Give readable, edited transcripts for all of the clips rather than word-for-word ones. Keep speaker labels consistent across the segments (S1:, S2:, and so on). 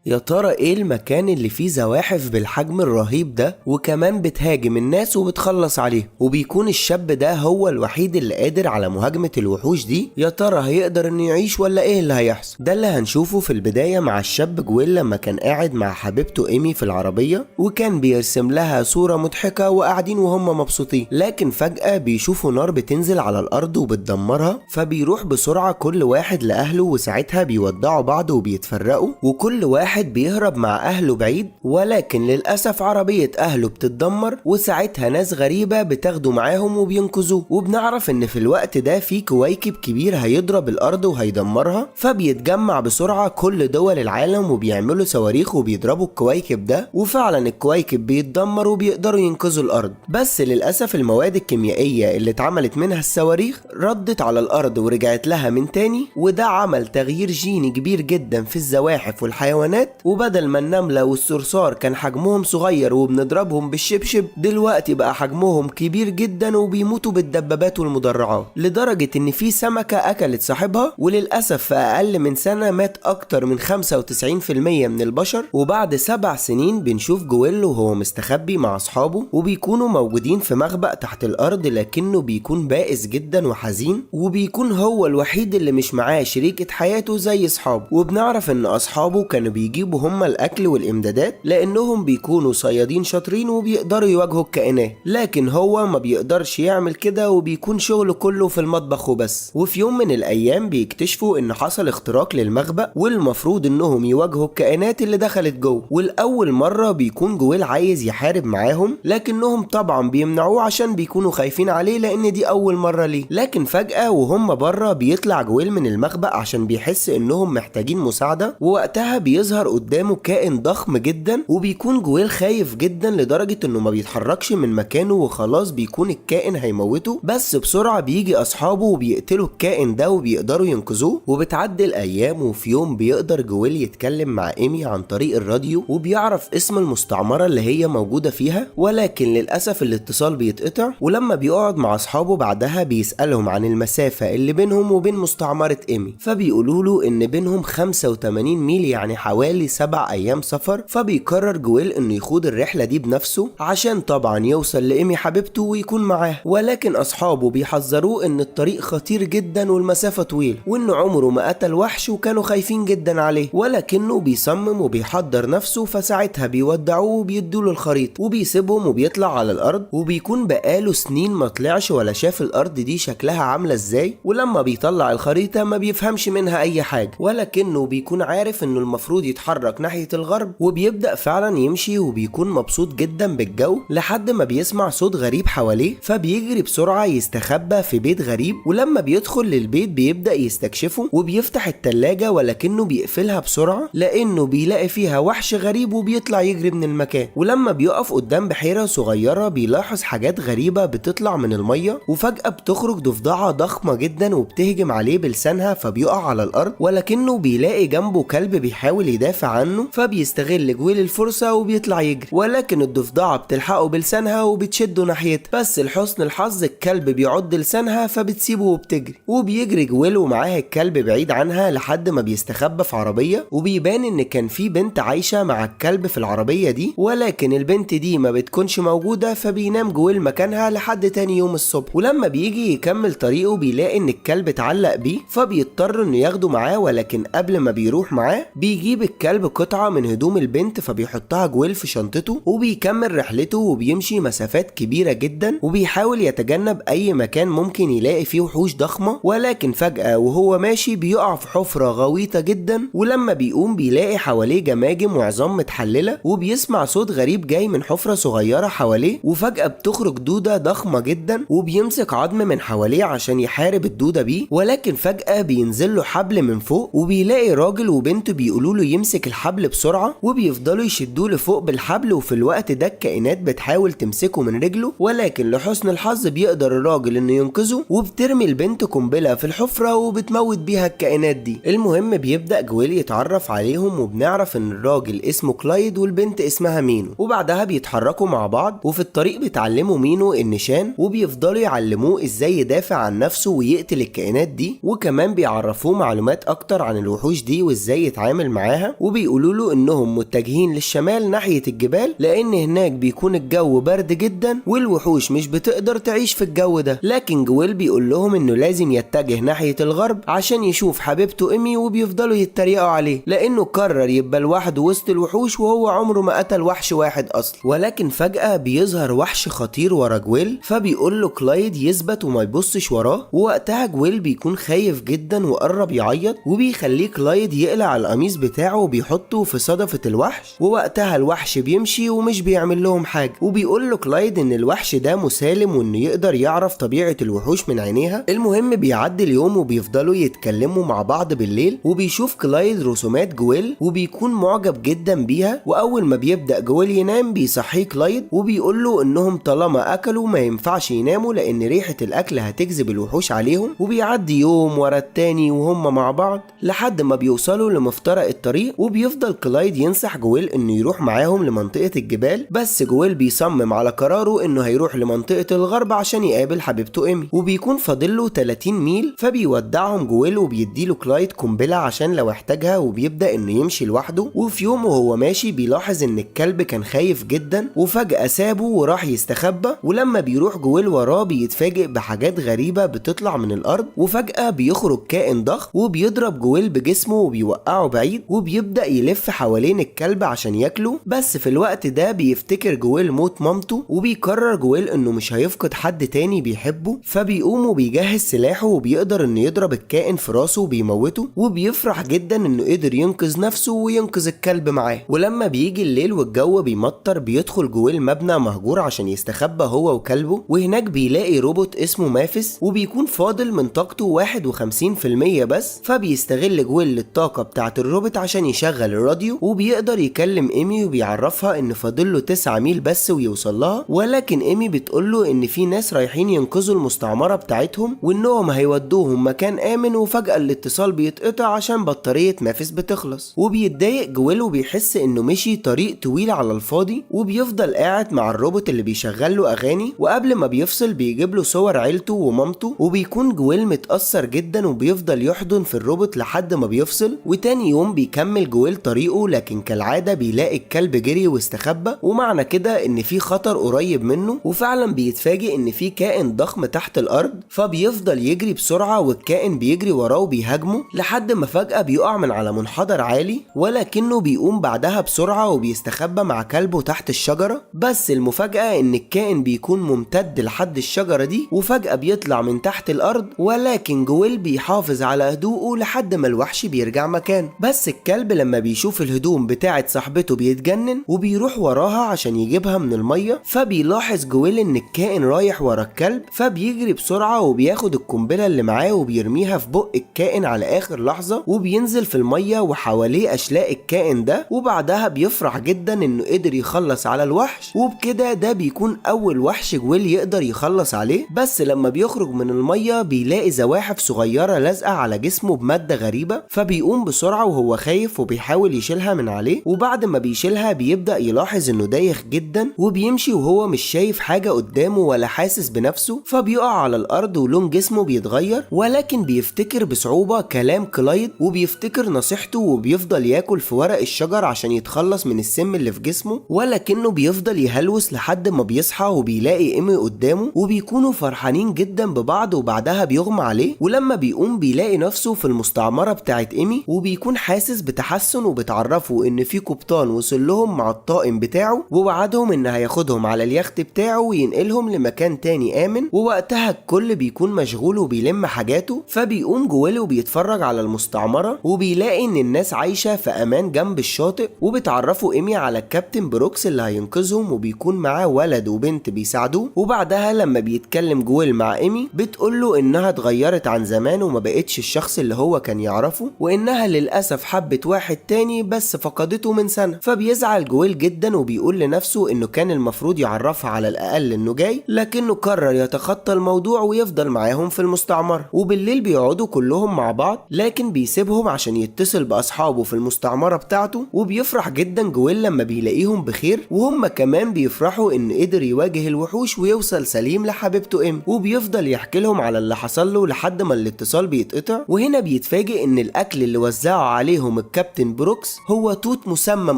S1: يا ترى ايه المكان اللي فيه زواحف بالحجم الرهيب ده وكمان بتهاجم الناس وبتخلص عليهم، وبيكون الشاب ده هو الوحيد اللي قادر على مهاجمة الوحوش دي؟ يا ترى هيقدر انه يعيش ولا ايه اللي هيحصل؟ ده اللي هنشوفه في البداية مع الشاب جويل لما كان قاعد مع حبيبته ايمي في العربية، وكان بيرسم لها صورة مضحكة وقاعدين وهم مبسوطين، لكن فجأة بيشوفوا نار بتنزل على الارض وبتدمرها، فبيروح بسرعة كل واحد لأهله، وساعتها بيودعوا بعض وبيتفرقوا وكل واحد بيهرب مع أهله بعيد. ولكن للأسف عربية أهله بتتدمر، وساعتها ناس غريبة بتاخده معاهم وبينقذوه، وبنعرف إن في الوقت ده في كويكب كبير هيضرب الأرض وهيدمرها، فبيتجمع بسرعة كل دول العالم وبيعملوا صواريخ وبيضربوا الكويكب ده، وفعلا الكويكب بيتدمر وبيقدروا ينقذوا الأرض. بس للأسف المواد الكيميائية اللي اتعملت منها الصواريخ ردت على الأرض ورجعت لها من تاني، وده عمل تغيير جيني كبير جدا في الزواحف والحيوانات، وبدل ما النملة والصرصار كان حجمهم صغير وبنضربهم بالشبشب، دلوقتي بقى حجمهم كبير جدا وبيموتوا بالدبابات والمدرعات، لدرجة ان في سمكة اكلت صاحبها، وللأسف في اقل من سنة مات اكتر من 95% من البشر. وبعد 7 سنين بنشوف جويل وهو مستخبي مع اصحابه، وبيكونوا موجودين في مخبأ تحت الارض، لكنه بيكون بائس جدا وحزين، وبيكون هو الوحيد اللي مش معاه شريكة حياته زي اصحابه. وبنعرف ان اصحابه كانوا بيجيبوا هم الاكل والامدادات لانهم بيكونوا صيادين شاطرين وبيقدروا يواجهوا الكائنات، لكن هو ما بيقدرش يعمل كده وبيكون شغله كله في المطبخ وبس. وفي يوم من الايام بيكتشفوا ان حصل اختراق للمخبأ، والمفروض انهم يواجهوا الكائنات اللي دخلت جوه، والاول مرة بيكون جويل عايز يحارب معاهم، لكنهم طبعا بيمنعوه عشان بيكونوا خايفين عليه لان دي اول مرة ليه. لكن فجأة وهم بره بيطلع جويل من المخبأ عشان بيحس انهم محتاجين مساعدة، ووقتها بيظهر قدامه كائن ضخم جدا، وبيكون جويل خايف جدا لدرجة انه ما بيتحركش من مكانه، وخلاص بيكون الكائن هيموته. بس بسرعة بيجي اصحابه وبيقتلوا الكائن ده وبيقدروا ينقذوه. وبتعدي الايام، وفي يوم بيقدر جويل يتكلم مع ايمي عن طريق الراديو، وبيعرف اسم المستعمرة اللي هي موجودة فيها، ولكن للأسف الاتصال بيتقطع. ولما بيقعد مع اصحابه بعدها بيسألهم عن المسافة اللي بينهم وبين مستعمرة ايمي، فبيقولوا له ان بينهم 85 ميل، يعني حوالي 7 ايام سفر. فبيقرر جويل انه يخوض الرحلة دي بنفسه عشان طبعا يوصل لإيمي حبيبته ويكون معاه، ولكن اصحابه بيحذروه ان الطريق خطير جدا والمسافة طويلة، وانه عمره ما قتل وحش وكانوا خايفين جدا عليه، ولكنه بيصمم وبيحضر نفسه. فساعتها بيودعوه وبيدوله الخريطة وبيسيبهم وبيطلع على الارض، وبيكون بقاله سنين ما طلعش ولا شاف الارض دي شكلها عاملة ازاي، ولما بيطلع الخريطة ما بيفهمش منها اي حاجة، ولكنه بيكون عارف انه المفروض يتحرك ناحية الغرب، وبيبدأ فعلا يمشي وبيكون مبسوط جدا بالجو، لحد ما بيسمع صوت غريب حواليه، فبيجري بسرعة يستخبى في بيت غريب. ولما بيدخل للبيت بيبدأ يستكشفه، وبيفتح التلاجة ولكنه بيقفلها بسرعة لانه بيلاقي فيها وحش غريب وبيطلع يجري من المكان. ولما بيقف قدام بحيرة صغيرة بيلاحظ حاجات غريبة بتطلع من المية، وفجأة بتخرج ضفدعة ضخمة جدا وبتهجم عليه بلسانها، فبيقع على الارض، ولكنه بيلاقي جنبه كلب بيحاول يدافع عنه، فبيستغل جويل الفرصة وبيطلع يجري، ولكن الضفدعة بتلحقه بلسانها وبتشده ناحيتها، بس لحسن الحظ الكلب بيعض لسانها فبتسيبه وبتجري. وبيجري جويل ومعاه الكلب بعيد عنها لحد ما بيستخبى في عربية، وبيبان ان كان في بنت عايشة مع الكلب في العربية دي، ولكن البنت دي ما بتكونش موجودة، فبينام جويل مكانها لحد تاني يوم الصبح. ولما بيجي يكمل طريقه بيلاقي ان الكلب اتعلق بيه، فبيضطر انه ياخده معاه، ولكن قبل ما بيروح معاه بيجيب الكلب قطعة من هدوم البنت فبيحطها جويل في شنطته، وبيكمل رحلته وبيمشي مسافات كبيرة جدا، وبيحاول يتجنب اي مكان ممكن يلاقي فيه وحوش ضخمة. ولكن فجأة وهو ماشي بيقع في حفرة غويطة جدا، ولما بيقوم بيلاقي حواليه جماجم وعظام متحللة، وبيسمع صوت غريب جاي من حفرة صغيرة حواليه، وفجأة بتخرج دودة ضخمة جدا، وبيمسك عظم من حواليه عشان يحارب الدودة بيه، ولكن فجأة بينزل له حبل من فوق، وبيلاقي راجل وبنت بيقولوا له يمسك الحبل بسرعة، وبيفضلوا يشدوه لفوق بالحبل. وفي الوقت ده الكائنات بتحاول تمسكه من رجله، ولكن لحسن الحظ بيقدر الراجل انه ينقذه، وبترمي البنت قنبلة في الحفرة وبتموت بيها الكائنات دي. المهم بيبدأ جويل يتعرف عليهم، وبنعرف ان الراجل اسمه كلايد والبنت اسمها مينو، وبعدها بيتحركوا مع بعض، وفي الطريق بيتعلموا مينو النشان، وبيفضلوا يعلموه ازاي يدافع عن نفسه ويقتل الكائنات دي، وكمان بيعرفوه معلومات اكتر عن الوحوش دي وازاي يتعامل معاها. معاه وبيقولوا له انهم متجهين للشمال ناحية الجبال لان هناك بيكون الجو برد جدا والوحوش مش بتقدر تعيش في الجو ده. لكن جويل بيقول لهم انه لازم يتجه ناحية الغرب عشان يشوف حبيبته ايمي، وبيفضلوا يتريقوا عليه لانه قرر يبقى لوحده وسط الوحوش وهو عمره ما قتل وحش واحد اصلا. ولكن فجأة بيظهر وحش خطير ورا جويل، فبيقول له كلايد يثبت وما يبصش وراه، ووقتها جويل بيكون خايف جدا وقرب يعيط، وبيخليه كلايد يقلع القميص بتاعه وبيحطه في صدفة الوحش، ووقتها الوحش بيمشي ومش بيعمل لهم حاجة. وبيقول له كلايد ان الوحش ده مسالم وانه يقدر يعرف طبيعة الوحوش من عينيها. المهم بيعدي اليوم وبيفضلوا يتكلموا مع بعض بالليل، وبيشوف كلايد رسومات جويل وبيكون معجب جدا بيها. واول ما بيبدأ جويل ينام بيصحيه كلايد وبيقول له انهم طالما اكلوا ما ينفعش يناموا لان ريحة الاكل هتجذب الوحوش عليهم. وبيعدي يوم ورا التاني وهم مع بعض لحد ما بيوصلوا لمفترق الطريق، وبيفضل كلايد ينصح جويل انه يروح معاهم لمنطقة الجبال، بس جويل بيصمم على قراره انه هيروح لمنطقة الغرب عشان يقابل حبيبته ايمي. وبيكون فاضله 30 ميل، فبيودعهم جويل وبيديله كلايد قنبلة عشان لو احتاجها، وبيبدأ انه يمشي لوحده. وفي يوم وهو ماشي بيلاحظ ان الكلب كان خايف جدا وفجأة سابه وراح يستخبى. ولما بيروح جويل وراه بيتفاجئ بحاجات غريبة بتطلع من الارض، وفجأة بيخرج كائن ضخم وبيضرب جويل بجسمه وبيوقعه بعيد، وبيبدأ يلف حوالين الكلب عشان ياكله. بس في الوقت ده بيفتكر جويل موت مامته، وبيقرر جويل انه مش هيفقد حد تاني بيحبه، فبيقوم وبيجهز سلاحه وبيقدر انه يضرب الكائن في راسه وبيموته. وبيفرح جدا انه قدر ينقذ نفسه وينقذ الكلب معاه. ولما بيجي الليل والجو بيمطر بيدخل جويل مبنى مهجور عشان يستخبى هو وكلبه، وهناك بيلاقي روبوت اسمه مافس وبيكون فاضل من طاقته 51% بس. فبيستغل جويل الطاقة بتاعت الروبوت عشان يشغل الراديو، وبيقدر يكلم ايمي وبيعرفها ان فاضل له 9 ميل بس ويوصل لها. ولكن ايمي بتقول له ان في ناس رايحين ينقذوا المستعمرة بتاعتهم وانهم هيودوهم مكان امن، وفجأة الاتصال بيتقطع عشان بطارية مافس بتخلص. وبيتضايق جويل وبيحس انه مشي طريق طويل على الفاضي، وبيفضل قاعد مع الروبوت اللي بيشغل له اغاني. وقبل ما بيفصل بيجيب له صور عيلته ومامته، وبيكون جويل متأثر جدا وبيفضل يحضن في الروبوت لحد ما بيفصل. وتاني يوم بيكمل جويل طريقه، لكن كالعادة بيلاقي الكلب جري واستخبى، ومعنى كده ان في خطر قريب منه. وفعلا بيتفاجئ ان في كائن ضخم تحت الارض، فبيفضل يجري بسرعة والكائن بيجري وراه وبيهاجمه لحد ما فجأة بيقع من على منحدر عالي، ولكنه بيقوم بعدها بسرعة وبيستخبى مع كلبه تحت الشجرة. بس المفاجأة ان الكائن بيكون ممتد لحد الشجرة دي، وفجأة بيطلع من تحت الارض. ولكن جويل بيحافظ على هدوءه لحد ما الوحش بيرجع مكانه. بس الكلب لما بيشوف الهدوم بتاعت صاحبته بيتجنن وبيروح وراها عشان يجيبها من المية. فبيلاحظ جويل ان الكائن رايح ورا الكلب، فبيجري بسرعة وبياخد القنبلة اللي معاه وبيرميها في بق الكائن على اخر لحظة، وبينزل في المية وحواليه اشلاء الكائن ده. وبعدها بيفرح جدا انه قدر يخلص على الوحش، وبكده ده بيكون اول وحش جويل يقدر يخلص عليه. بس لما بيخرج من المية بيلاقي زواحف صغيرة لازقة على جسمه بمادة غريبة، فبيقوم بسرعة وهو خايف وبيحاول يشيلها من عليه. وبعد ما بيشيلها بيبدأ يلاحظ انه دايخ جدا، وبيمشي وهو مش شايف حاجة قدامه ولا حاسس بنفسه، فبيقع على الارض ولون جسمه بيتغير. ولكن بيفتكر بصعوبة كلام كلايد وبيفتكر نصيحته، وبيفضل ياكل في ورق الشجر عشان يتخلص من السم اللي في جسمه. ولكنه بيفضل يهلوس لحد ما بيصحى وبيلاقي ايمي قدامه، وبيكونوا فرحانين جدا ببعض. وبعدها بيغمى عليه، ولما بيقوم بيلاقي نفسه في المستعمرة بتاعت ايمي، وبيكون حاسس بتحسن. وبتعرفوا ان في قبطان وصل لهم مع الطاقم بتاعه، ووعدهم ان هياخدهم على اليخت بتاعه وينقلهم لمكان تاني امن. ووقتها الكل بيكون مشغول وبيلم حاجاته. فبيقوم جويل وبيتفرج على المستعمرة، وبيلاقي ان الناس عايشة في امان جنب الشاطئ. وبتعرفوا ايمي على الكابتن بروكس اللي هينقذهم، وبيكون معاه ولد وبنت بيساعدوه. وبعدها لما بيتكلم جويل مع ايمي بتقوله انها اتغيرت عن زمان وما بقتش الشخص اللي هو كان يعرفه، وانها للاسف حبت واحد تاني بس فقدته من سنة. فبيزعل جويل جدا وبيقول لنفسه انه كان المفروض يعرفها على الاقل انه جاي، لكنه قرر يتخطى الموضوع ويفضل معاهم في المستعمرة. وبالليل بيقعدوا كلهم مع بعض، لكن بيسيبهم عشان يتصل باصحابه في المستعمرة بتاعته. وبيفرح جدا جويل لما بيلاقيهم بخير، وهم كمان بيفرحوا ان قدر يواجه الوحوش ويوصل سليم لحبيبته ام. وبيفضل يحكي لهم على اللي حصل له لحد ما الاتصال بيتقطع. وهنا بيتفاجئ ان الاكل اللي وزعه عليهم الكابتن كابتن بروكس هو توت مسمم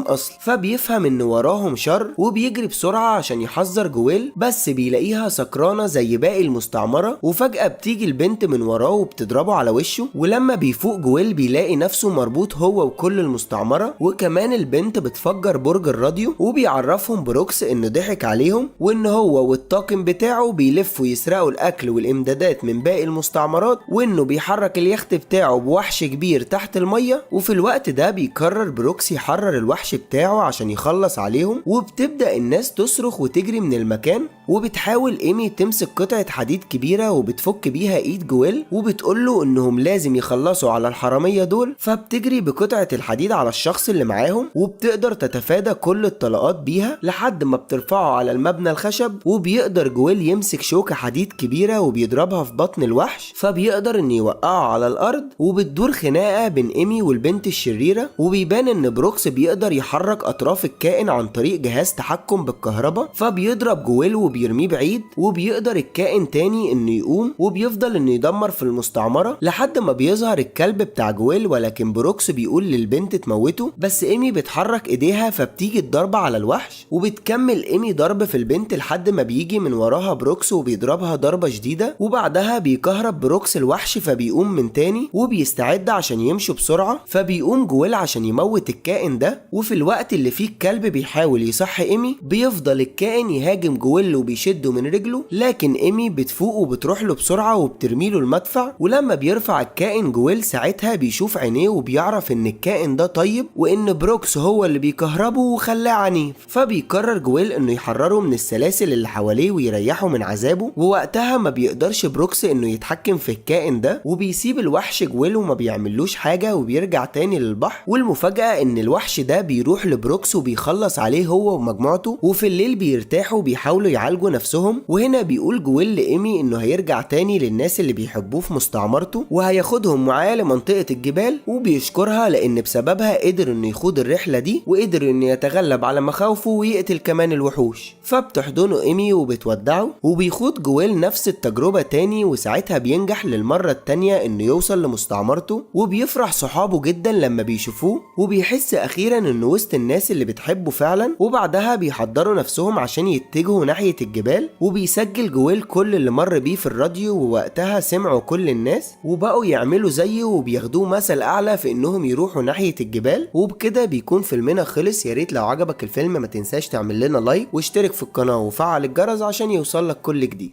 S1: اصلا، فبيفهم ان وراهم شر وبيجري بسرعة عشان يحذر جويل، بس بيلاقيها سكرانة زي باقي المستعمرة، وفجأة بتيجي البنت من وراه وبتضربه على وشه. ولما بيفوق جويل بيلاقي نفسه مربوط هو وكل المستعمرة، وكمان البنت بتفجر برج الراديو وبيعرفهم بروكس انه ضحك عليهم، وان هو والطاقم بتاعه بيلفوا يسرقوا الاكل والامدادات من باقي المستعمرات، وانه بيحرك اليخت بتاعه بوحش كبير تحت المية. وفي الوقت ده بيقرر بروكس يحرر الوحش بتاعه عشان يخلص عليهم، وبتبدأ الناس تصرخ وتجري من المكان، وبتحاول ايمي تمسك قطعة حديد كبيرة وبتفك بيها ايد جويل، وبتقوله انهم لازم يخلصوا على الحرامية دول. فبتجري بقطعة الحديد على الشخص اللي معاهم، وبتقدر تتفادى كل الطلقات بيها لحد ما بترفعه على المبنى الخشب، وبيقدر جويل يمسك شوكة حديد كبيرة وبيضربها في بطن الوحش، فبيقدر ان يوقعه على الارض. وبتدور خناقة بين ايمي والبنت الشريرة، وبيبان ان بروكس بيقدر يحرك اطراف الكائن عن طريق جهاز تحكم بالكهرباء، فبيضرب جويل وبيرميه بعيد، وبيقدر الكائن تاني انه يقوم، وبيفضل انه يدمر في المستعمرة لحد ما بيظهر الكلب بتاع جويل. ولكن بروكس بيقول للبنت تموته، بس ايمي بتحرك ايديها فبتيجي الضربة على الوحش، وبتكمل ايمي ضرب في البنت لحد ما بيجي من وراها بروكس وبيضربها ضربة شديدة، وبعدها بيكهرب بروكس الوحش فبيقوم من تاني وبيستعد عشان يمشوا بسرعة. فبيقوم جويل عشان يموت الكائن ده، وفي الوقت اللي فيه الكلب بيحاول يصحي ايمي بيفضل الكائن يهاجم جويل وبيشده من رجله، لكن ايمي بتفوق وبتروح له بسرعة وبترميله المدفع. ولما بيرفع الكائن جويل ساعتها بيشوف عينيه وبيعرف ان الكائن ده طيب، وان بروكس هو اللي بيكهربه وخلاه عنيف. فبيقرر جويل انه يحرره من السلاسل اللي حواليه ويريحه من عذابه، ووقتها ما بيقدرش بروكس انه يتحكم في الكائن ده، وبيسيب الوحش جويل وما بيعملوش حاجة وبيرجع تاني للبحر. والمفاجأة ان الوحش ده بيروح لبروكس وبيخلص عليه هو ومجموعته، وفي الليل بيرتاحوا وبيحاولوا يعالجوا نفسهم. وهنا بيقول جويل لإيمي انه هيرجع تاني للناس اللي بيحبوه في مستعمرته، وهياخدهم معاه لمنطقة الجبال، وبيشكرها لان بسببها قدر انه يخوض الرحلة دي، وقدر انه يتغلب على مخاوفه ويقتل كمان الوحوش. فبتحضنه ايمي وبتودعه، وبيخوض جويل نفس التجربة تاني، وساعتها بينجح للمرة التانية انه يوصل لمستعمرته. وبيفرح صحابه جدا لما بيشوفوه، وبيحس اخيرا انه وسط الناس اللي بتحبه فعلا. وبعدها بيحضروا نفسهم عشان يتجهوا ناحية الجبال، وبيسجل جويل كل اللي مر بيه في الراديو، ووقتها سمعوا كل الناس وبقوا يعملوا زيه وبياخدوه مثل اعلى في انهم يروحوا ناحية الجبال. وبكده بيكون فيلمنا خلص. يا ريت لو عجبك الفيلم ما تنساش تعمل لنا لايك واشترك في القناة وفعل الجرس عشان يوصلك كل جديد.